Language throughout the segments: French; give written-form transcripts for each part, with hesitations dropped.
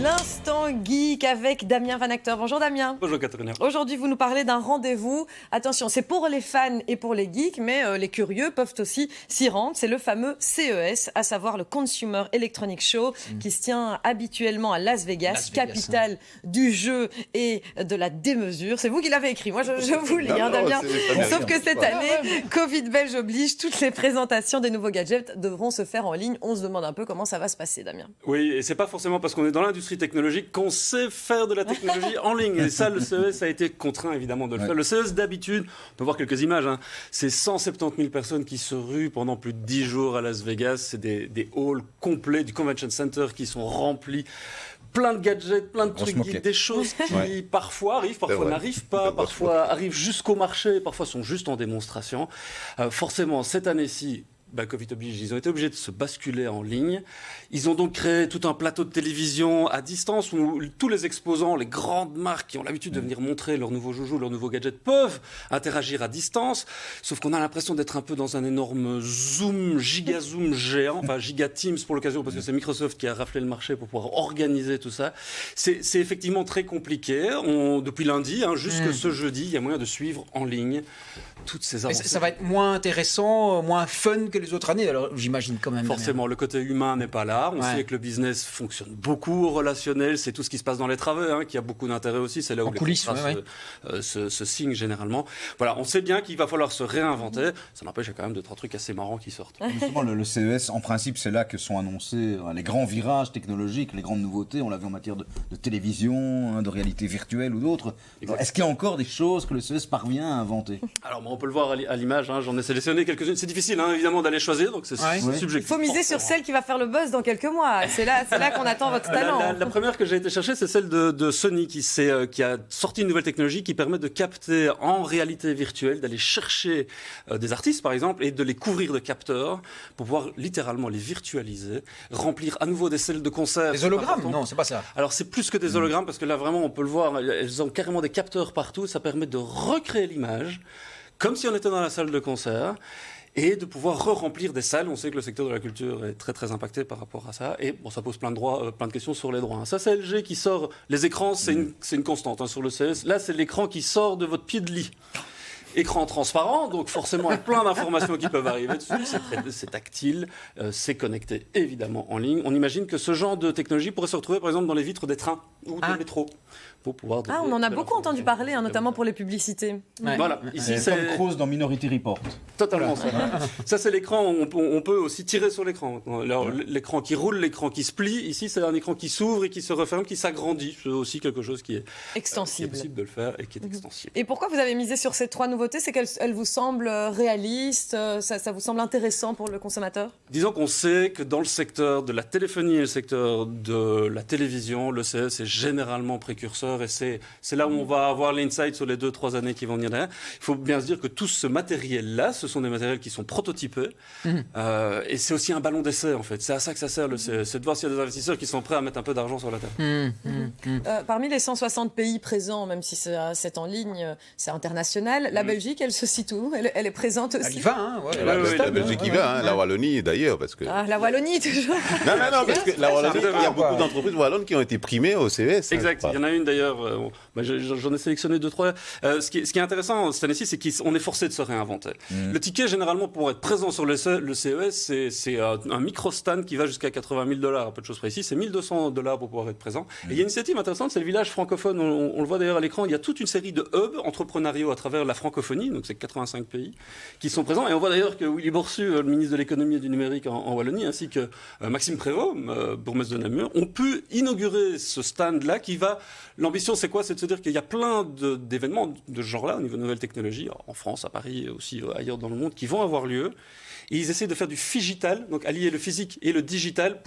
L'instant geek avec Damien Van Acteur. Bonjour Damien. Bonjour Catherine. Aujourd'hui, vous nous parlez d'un rendez-vous. Attention, c'est pour les fans et pour les geeks, mais les curieux peuvent aussi s'y rendre. C'est le fameux CES, à savoir le Consumer Electronics Show, qui se tient habituellement à Las Vegas, capitale du jeu et de la démesure. C'est vous qui l'avez écrit. Moi, je vous lis, Damien. Sauf que cette année, Covid belge oblige, toutes les présentations des nouveaux gadgets devront se faire en ligne. On se demande un peu comment ça va se passer, Damien. Oui, et c'est pas forcément parce qu'on est dans l'industrie technologique qu'on sait faire de la technologie en ligne. Et ça, le CES a été contraint évidemment de le faire. Le CES d'habitude, on peut voir quelques images, c'est 170 000 personnes qui se ruent pendant plus de 10 jours à Las Vegas. C'est des halls complets du Convention Center qui sont remplis. Plein de gadgets, plein de trucs geeks, des choses qui parfois arrivent, parfois n'arrivent pas, parfois arrivent jusqu'au marché, parfois sont juste en démonstration. Forcément, cette année-ci, Covid oblige, ils ont été obligés de se basculer en ligne. Ils ont donc créé tout un plateau de télévision à distance où tous les exposants, les grandes marques qui ont l'habitude de venir montrer leurs nouveaux joujoux, leurs nouveaux gadgets, peuvent interagir à distance. Sauf qu'on a l'impression d'être un peu dans un énorme giga zoom géant, enfin giga Teams pour l'occasion, parce que c'est Microsoft qui a raflé le marché pour pouvoir organiser tout ça. C'est effectivement très compliqué. Depuis lundi, jusque ce jeudi, il y a moyen de suivre en ligne toutes ces avancées. Ça va être moins intéressant, moins fun que les autres années, alors j'imagine quand même. Forcément, le côté humain n'est pas là. On sait que le business fonctionne beaucoup au relationnel. C'est tout ce qui se passe dans les travaux qui a beaucoup d'intérêt aussi. C'est là où les contrats se signent généralement. Voilà, on sait bien qu'il va falloir se réinventer. Ça n'empêche, il y a quand même 2-3 trucs assez marrants qui sortent. Justement, le CES, en principe, c'est là que sont annoncés les grands virages technologiques, les grandes nouveautés. On l'a vu en matière de télévision, de réalité virtuelle ou d'autres. Est-ce qu'il y a encore des choses que le CES parvient à inventer? Alors, on peut le voir à l'image. J'en ai sélectionné quelques-unes. C'est difficile, évidemment, d'aller choisir, donc c'est subjectif. Il faut miser sur celle qui va faire le buzz dans quelques mois. C'est là qu'on attend votre talent. La première que j'ai été chercher, c'est celle de Sony qui a sorti une nouvelle technologie qui permet de capter en réalité virtuelle, d'aller chercher des artistes par exemple et de les couvrir de capteurs pour pouvoir littéralement les virtualiser, remplir à nouveau des salles de concert. Des hologrammes? Non, c'est pas ça. Alors c'est plus que des hologrammes parce que là vraiment on peut le voir, elles ont carrément des capteurs partout, ça permet de recréer l'image comme si on était dans la salle de concert. Et de pouvoir re-remplir des salles. On sait que le secteur de la culture est très très impacté par rapport à ça. Et ça pose plein de questions sur les droits. Ça, c'est LG qui sort. Les écrans, c'est une constante sur le CES. Là, c'est l'écran qui sort de votre pied de lit. Écran transparent, donc forcément avec plein d'informations qui peuvent arriver dessus. C'est tactile, c'est connecté évidemment en ligne. On imagine que ce genre de technologie pourrait se retrouver par exemple dans les vitres des trains ou des métros. Pour pouvoir on en a beaucoup entendu parler, notamment pour les publicités. Voilà, ici c'est comme Cross dans Minority Report. Totalement ça. Ça c'est l'écran, on peut aussi tirer sur l'écran. L'écran qui roule, l'écran qui se plie. Ici c'est un écran qui s'ouvre et qui se referme, qui s'agrandit. C'est aussi quelque chose qui est extensible. Qui est possible de le faire et qui est extensible. Et pourquoi vous avez misé sur ces 3 nouveautés? C'est qu'elles vous semblent réalistes, ça vous semble intéressant pour le consommateur? Disons qu'on sait que dans le secteur de la téléphonie et le secteur de la télévision, le CES est généralement précurseur et c'est là où on va avoir l'insight sur les 2-3 années qui vont venir derrière. Il faut bien se dire que tout ce matériel-là, ce sont des matériels qui sont prototypés et c'est aussi un ballon d'essai en fait. C'est à ça que ça sert le CES, c'est de voir s'il y a des investisseurs qui sont prêts à mettre un peu d'argent sur la table. Parmi les 160 pays présents, même si c'est en ligne, c'est international, la Belgique, elle se situe où? Elle est présente aussi? Elle y va, la Belgique y va, la Wallonie d'ailleurs. Parce que... la Wallonie toujours. Non, parce que la Wallonie, il y a beaucoup d'entreprises wallonnes qui ont été primées au CES. Exact, il y en a une d'ailleurs, j'en ai sélectionné 2-3. Ce qui est intéressant cette année-ci, c'est qu'on est forcé de se réinventer. Le ticket, généralement, pour être présent sur le CES, c'est un micro-stand qui va jusqu'à $80,000, à peu de choses précises. C'est $1,200 pour pouvoir être présent. Et il y a une initiative intéressante, c'est le village francophone. On le voit d'ailleurs à l'écran, il y a toute une série de hubs entrepreneuriaux à travers la francophonie, donc c'est 85 pays qui sont présents. Et on voit d'ailleurs que Willy Borsu, le ministre de l'économie et du numérique en Wallonie, ainsi que Maxime Prévost, bourgmestre de Namur, ont pu inaugurer ce stand-là qui va... L'ambition, c'est quoi? C'est de se dire qu'il y a plein d'événements de ce genre-là, au niveau de nouvelles technologies, en France, à Paris, aussi ailleurs dans le monde, qui vont avoir lieu. Et ils essaient de faire du phygital, donc allier le physique et le digital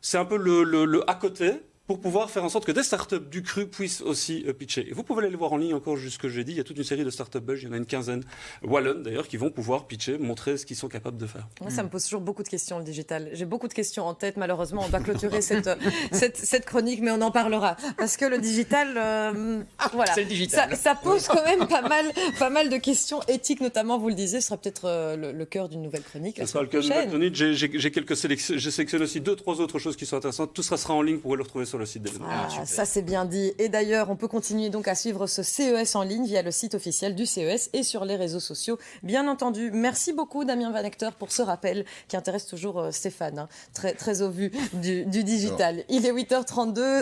c'est un peu le à côté, pour pouvoir faire en sorte que des startups du cru puissent aussi pitcher. Et vous pouvez aller les voir en ligne encore jusque jeudi. Il y a toute une série de startups belges, il y en a une quinzaine, wallonnes d'ailleurs, qui vont pouvoir pitcher, montrer ce qu'ils sont capables de faire. Moi, ça me pose toujours beaucoup de questions, le digital. J'ai beaucoup de questions en tête, malheureusement. On doit clôturer cette chronique, mais on en parlera. Parce que le digital, voilà, c'est le digital. Ça pose quand même pas mal de questions éthiques, notamment, vous le disiez, ce sera peut-être le cœur d'une nouvelle chronique. Ce sera le cœur d'une nouvelle chronique. J'ai sélectionné aussi 2-3 autres choses qui sont intéressantes. Tout ça sera en ligne, vous pourrez le retrouver sur le le site d'événements. Ça c'est bien dit. Et d'ailleurs, on peut continuer donc à suivre ce CES en ligne via le site officiel du CES et sur les réseaux sociaux, bien entendu. Merci beaucoup Damien Van Hector pour ce rappel qui intéresse toujours Stéphane, très, très au vu du digital. Il est 8h32.